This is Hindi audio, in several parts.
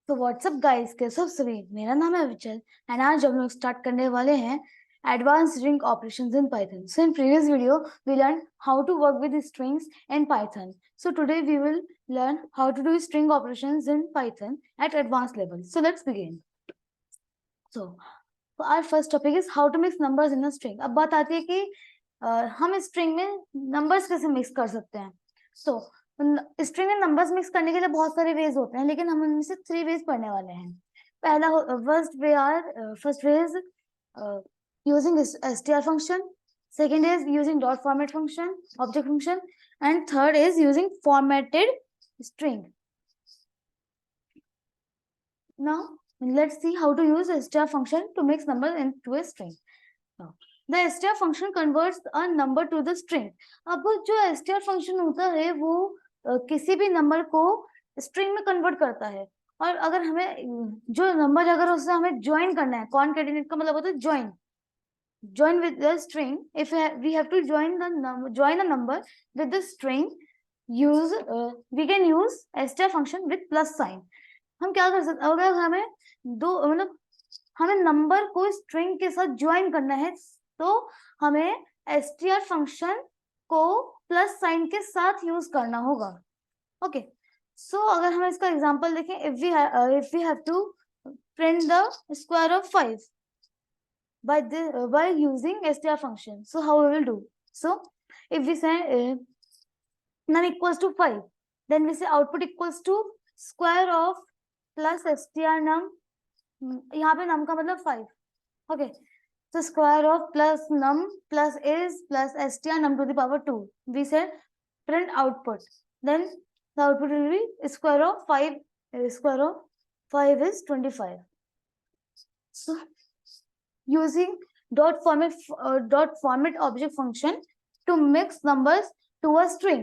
तो व्हाट्सअप गाइस, कैसे हो सभी। मेरा नाम है विचल एंड आज हम लोग स्टार्ट करने वाले हैं advance string operations in Python. So in previous video we learn how to work with strings in Python. So today we will learn how to do string operations in Python at advance level. So let's begin. So our first topic is how to mix numbers in a string. अब बात आती है कि हम स्ट्रिंग में नंबर्स कैसे मिक्स कर सकते हैं। सो स्ट्रिंग में नंबर्स मिक्स करने के लिए बहुत सारे वेज होते हैं, लेकिन हम उनमें से 3 वेज पढ़ने वाले हैं। पहला first way is using str function, second is using dot format function, object function, and third is using formatted string. Now let's see how to use str function to mix numbers into a string. Now the str function converts a number to the string. अब जो str function होता है वो किसी भी नंबर को स्ट्रिंग में कन्वर्ट करता है। और अगर हमें जो नंबर अगर उससे हमें ज्वाइन करना है, कॉनकैटिनेट का मतलब होता है join with the string. If we have to join a number with the string, we can use str function with plus sign. हम क्या कर सकते, अगर हमें मतलब हमें नंबर को स्ट्रिंग के साथ ज्वाइन करना है तो हमें str फंक्शन को प्लस साइन के साथ यूज करना होगा। ओके, सो अगर हम इसका एग्जांपल देखें, if we have to print the square of 5 by using str function, so how we will do? So if we say num equals to 5, then we say output equals to square of plus str num, यहाँ पे num का मतलब 5। Okay, so square of plus num plus is plus str num to the power 2. We said print output, then the output will be square of 5. Square of 5 is 25. So using dot format object function to mix numbers to a string.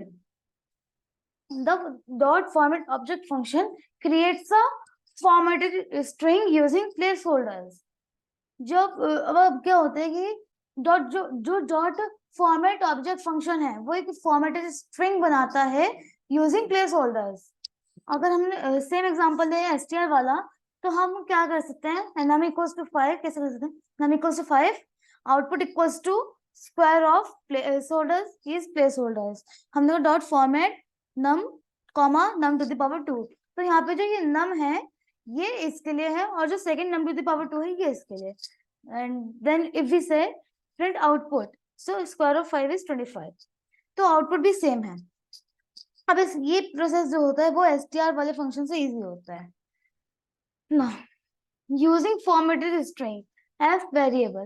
The dot format object function creates a formatted string using placeholders. जब अब क्या होता है कि डॉट फॉर्मेट ऑब्जेक्ट फंक्शन है वो एक फॉर्मेटेड स्ट्रिंग बनाता है यूजिंग प्लेस होल्डर्स। अगर हमने सेम एग्जांपल ले str वाला, तो हम क्या कर सकते हैं, num equals to 5 कैसे कर सकते हैं, num equals to 5, output equals to square of place holders is place holders. हमने dot format num comma num to the power 2, तो यहाँ पे जो ये num है ये इसके लिए है और जो second num to the power 2 है ये इसके लिए। And then if we say print output, so square of 5 is 25, तो आउटपुट भी सेम है। अब ये प्रोसेस जो होता है वो str वाले फंक्शन से इजी होता है ना। Using formatted string f variable,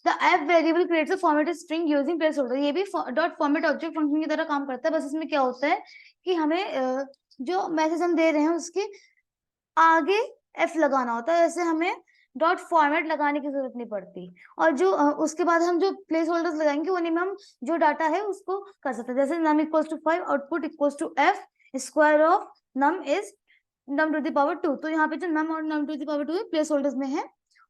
the f variable creates a formatted string using placeholder. ये भी डॉट फॉर्मेट ऑब्जेक्ट फंक्शन की तरह काम करता है, बस इसमें क्या होता है कि हमें जो मैसेज हम दे रहे हैं उसके आगे f लगाना होता है, ऐसे हमें डॉट फॉर्मेट लगाने की जरूरत नहीं पड़ती। और जो उसके बाद हम जो प्लेस होल्डर्स लगाएंगे उन्हीं में हम जो डाटा है उसको कर सकते हैं। जैसे num equals to 5, output equals to f square of num is num to the power 2, तो यहाँ पे जो num और num टू द पावर 2 है प्लेस होल्डर्स में है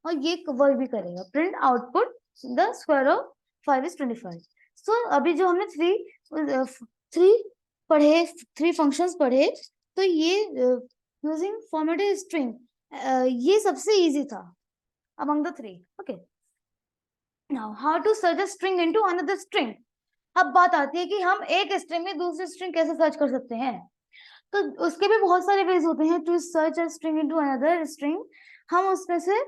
और ये वर्क भी करेगा। Print output the square of 5 is 25। सो अभी जो हमने थ्री फंक्शंस पढ़े, तो ये यूजिंग फॉर्मेटेड स्ट्रिंग ये सबसे इजी था among the 3. Okay, now how to search a string into another string. अब बात आती है कि हम एक स्ट्रिंग में दूसरी स्ट्रिंग कैसे सर्च कर सकते हैं। तो उसके भी बहुत सारे वेज होते हैं to search a string into another string. हम उसमें से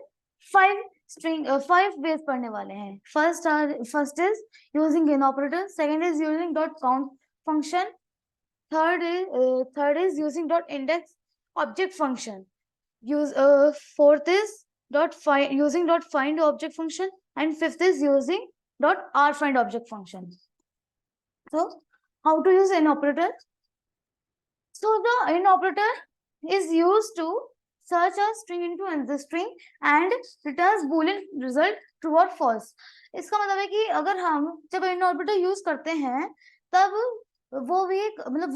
5 वेज पढ़ने वाले हैं। First is using in operator, second is using dot count function, third is using dot index object function, fourth is using dot find object function, and fifth is using dot rfind object function. So how to use in operator? So the in operator is used to search a string into another string and returns boolean result true or false. इसका मतलब है कि अगर हम जब in operator यूज करते हैं तब वो भी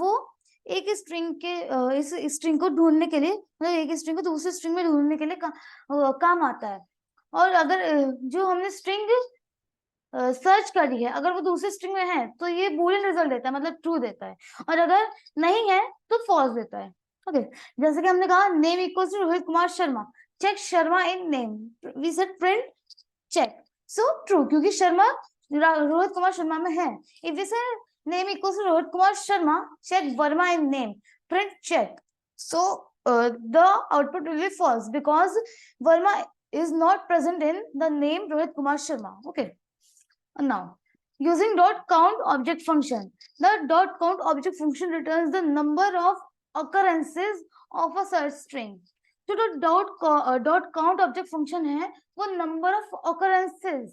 वो एक स्ट्रिंग के इस स्ट्रिंग को ढूंढने के लिए, मतलब एक स्ट्रिंग को दूसरे स्ट्रिंग में ढूंढने के लिए काम आता है। और अगर जो हमने स्ट्रिंग सर्च करी है अगर वो दूसरे स्ट्रिंग में है तो ये बूलियन रिजल्ट देता है, मतलब ट्रू देता है, और अगर नहीं है तो फॉल्स देता है। ओके, जैसे कि हमने कहा name equals to Rohit Kumar Sharma, check Sharma in name, we said print check, so true, क्योंकि शर्मा रोहित कुमार शर्मा में है। If we say name equals to Rohit Kumar Sharma, check Verma in name, print check, so the output will be false because Verma is not present in the name Rohit Kumar Sharma. Okay, now using dot count object function, the dot count object function returns the number of occurrences of a search string. जो dot count object function है वो number of occurrences,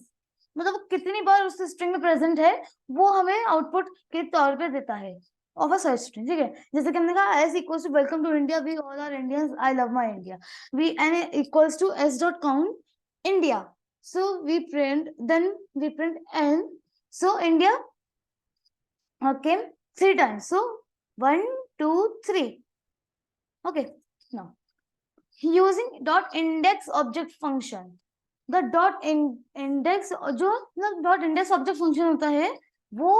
मतलब वो कितनी बार उस स्ट्रिंग में प्रेजेंट है वो हमें आउटपुट के तौर पे देता है ऑफ अ सर्च स्ट्रिंग। ठीक है, जैसे कि हमने कहा s equals to welcome to India, we all are Indians, I love my India, we n equals to s dot count India, so we print n, so India came 3 times, so 1 2 3. Okay, now using dot index object function, the dot index, जो डॉट इंडेक्स ऑब्जेक्ट फंक्शन होता है वो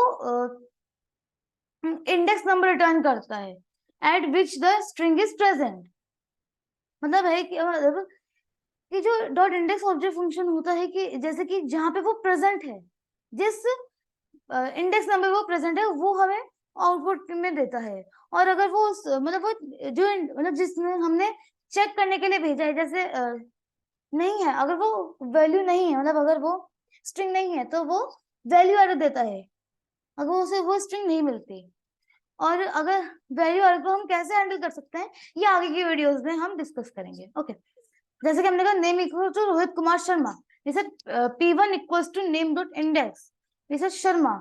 इंडेक्स नंबर रिटर्न करता है eight which the string is present. मतलब है कि जो डॉट इंडेक्स ऑब्जेक्ट फंक्शन होता है कि जैसे कि जहाँ पे वो प्रेजेंट है, जिस इंडेक्स नंबर वो प्रेजेंट है वो हमें आउटपुट में देता है। और अगर वो मतलब वो जो मतलब जिसमें हमने चेक करने के लिए भेजा है, जैसे नहीं है, अगर वो वैल्यू नहीं है, मतलब अगर वो स्ट्रिंग नहीं है तो वो वैल्यू एरर देता है, अगर उसे वो स्ट्रिंग नहीं मिलती। और अगर वैल्यू एरर को हम कैसे हैंडल कर सकते हैं ये आगे की वीडियोस में हम डिस्कस करेंगे। ओके, जैसे कि हमने कहा name equal to Rohit Kumar Sharma, जैसे p1 equals to name dot index, जैसे शर्मा,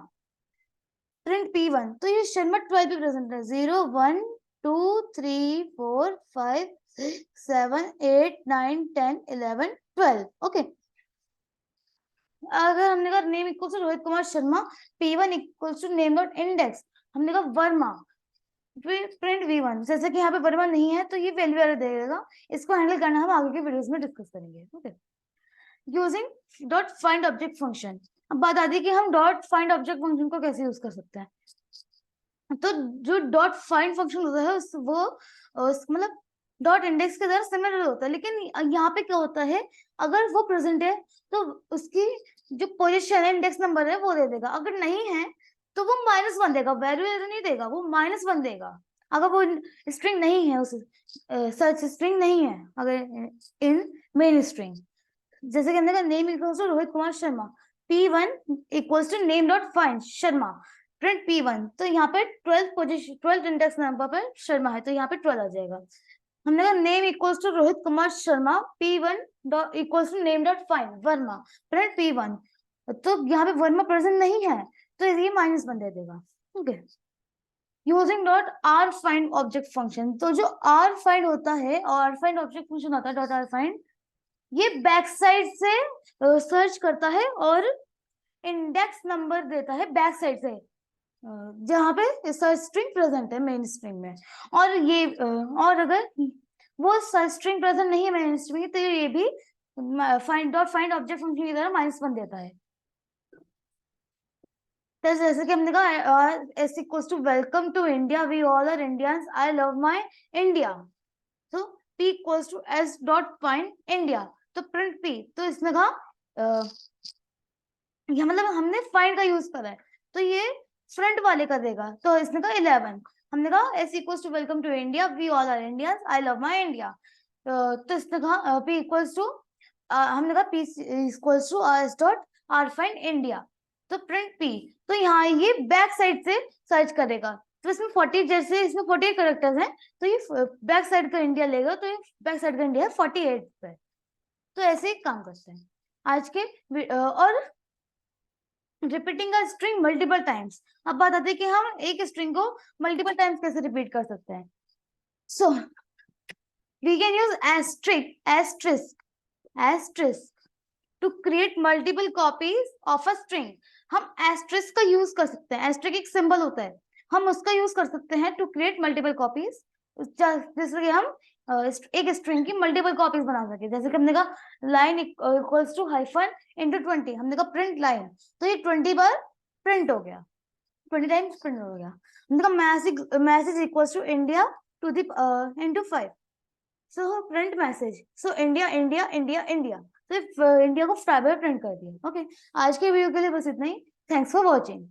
प्रिंट p1, तो ये शर्मा 12 पे प्रेजेंट है, 0 1 2 3 4 5 6 7 8 9 10 11 12। ओके, अगर हमने कहा name equals to Rohit Kumar Sharma, p1 equals to name dot index, हमने कहा वर्मा, प्रिंट v1, जैसे कि यहाँ पे वर्मा नहीं है तो ये वैल्यू एरर देगा, इसको हैंडल करना हम आगे के वीडियोस में डिस्कस करेंगे। Okay, using dot find object function, अब बात आती है कि हम डॉट फाइंड ऑब्जेक्ट फंक्शन को कैसे यूज कर सकते हैं। तो जो डॉट फाइंड फंक्शन होता है वो मतलब डॉट इंडेक्स के तरह सिमिलर होता है, लेकिन यहाँ पे क्या होता है, अगर वो प्रेजेंट है तो उसकी जो पोजीशन है, इंडेक्स नंबर है वो दे देगा, अगर नहीं है तो वो -1 देगा, वैल्यू एरर नहीं देगा, वो -1 देगा। अगर वो स्ट्रिंग नहीं है, उस सर्च स्ट्रिंग नहीं है अगर इन मेन स्ट्रिंग, जैसे कि हमने कहा name equals to Rohit Kumar Sharma, p1 equals to name dot find Sharma, print p1, तो यहाँ पे 12th position 12th index number पर शर्मा है तो यहाँ पे 12 आ जाएगा। हमने कहा name equals to Rohit Kumar Sharma, p1 dot equals to name dot find Verma, print p1, तो यहाँ पे वर्मा प्रेजेंट नहीं है तो ये -1 दे देगा। Okay, using dot are find object function, तो जो आर फाइंड होता है और आर फाइंड ऑब्जेक्ट फंक्शन होता है डॉट आर फाइंड, ये बैक साइड से सर्च करता है और इंडेक्स नंबर देता है बैक साइड से, जहाँ पे सर्च स्ट्रिंग प्रेजेंट है मेन स्ट्रिंग में। और ये और अगर वो सर्च स्ट्रिंग प्रेजेंट नहीं है मेन स्ट्रिंग में तो ये भी फाइंड ऑब्जेक्ट फंक्शन की तरह -1 देता है। तो जैसे कि हमने कहा s equals to welcome to India, we all are Indians, I love my India, तो p equals to s dot find India, तो प्रिंट p, तो इसने कहा ये मतलब हमने फाइंड का यूज करा है तो ये फ्रंट वाले का देगा, तो इसने कहा 11, हमने कहा s equals to welcome to India, we all are Indians, I love my India, तो इसने कहा p इक्वल्स टू हमने कहा p equals to s dot r find India, तो प्रिंट p, तो यहाँ ये बैक साइड से सर्च करेगा, तो इसमें 40, जैसे इसमें 48 कैरेक्टर्स हैं तो ये बैक साइड का इंडिया लेगा, तो ये बैक साइड का इंडिया है 48 पे, तो ऐसे ही काम करते हैं आज के। और repeating a string multiple times, अब बात आती है कि हम एक स्ट्रिंग को मल्टीपल टाइम्स कैसे रिपीट कर सकते हैं। So we can use asterisk to create multiple copies of a string, हम एस्ट्रिस्क का यूज कर सकते हैं, एस्ट्रिक एक सिंबल होता है, हम उसका यूज कर सकते हैं टू क्रिएट मल्टीपल कॉपीज, जैसे कि हम एक स्ट्रिंग की मल्टीपल कॉपीज बना सके, जैसे कि हमने कहा line equals to hyphen into 20, हमने कहा प्रिंट लाइन, तो ये 20 बार प्रिंट हो गया, 20 टाइम्स प्रिंट हो गया। हमने कहा message equals to India into 5. So print message. So India India India India. तो इंडिया को 5 बार प्रिंट कर दिया. ओके, आज के वीडियो के लिए बस इतना ही. Thanks for watching.